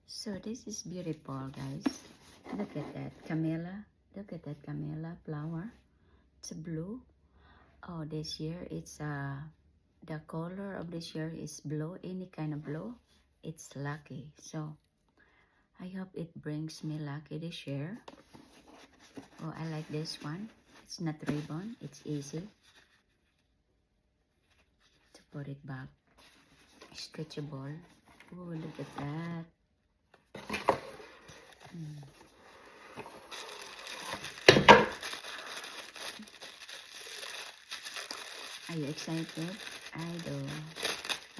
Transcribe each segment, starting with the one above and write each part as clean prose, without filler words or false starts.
So this is beautiful, guys. Look at that camellia. Look at that camellia flower. It's blue. Oh, this year it's the color of this year is blue. Any kind of blue, it's lucky. So I hope it brings me lucky this year. Oh, I like this one. It's not ribbon. It's easy to put it back. Stretchable. Oh, look at that. Are you excited? I do.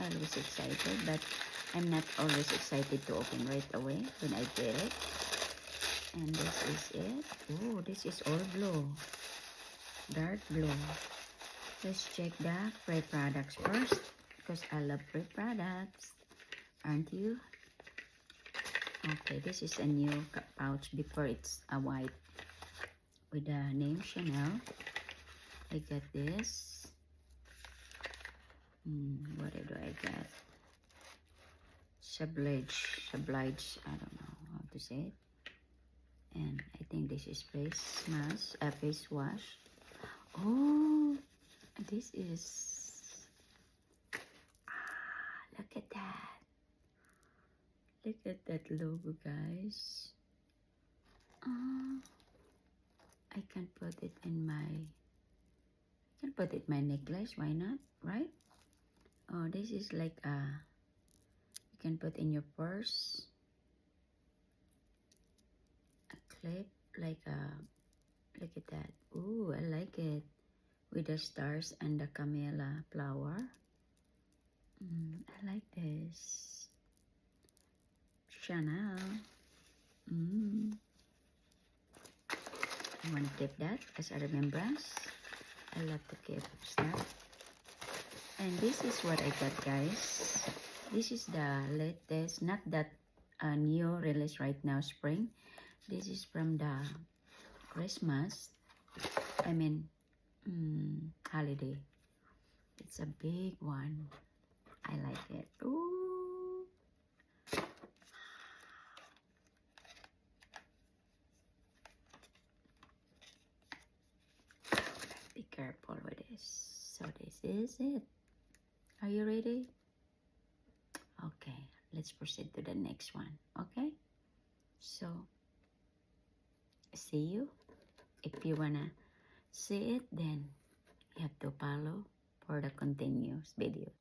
Always excited, but I'm not always excited to open right away when I get it. And this is it. Oh, this is all blue. Dark blue. Let's check the free products first, because I love free products. Aren't you? Okay, this is a new pouch. Before it's a white with the name Chanel. I got this. What do I get? Sublage, I don't know how to say it. And I think this is face mask, face wash. Oh, this is, look at that. Look at that logo, guys. I can put it in my necklace. Why not, right? Oh, this is like you can put in your purse. A clip, like look at that. Ooh, I like it. With the stars and the camellia flower. I like this. Chanel. I want to keep that as a remembrance. I love to keep stuff. And this is what I got, guys. This is the latest, not that new release right now, spring. This is from the Christmas. I mean, holiday. It's a big one. I like it. Ooh. Be careful with this. So this is it. Are you ready? Okay, let's proceed to the next one. Okay? So, see you. If you wanna see it, then you have to follow for the continuous videos.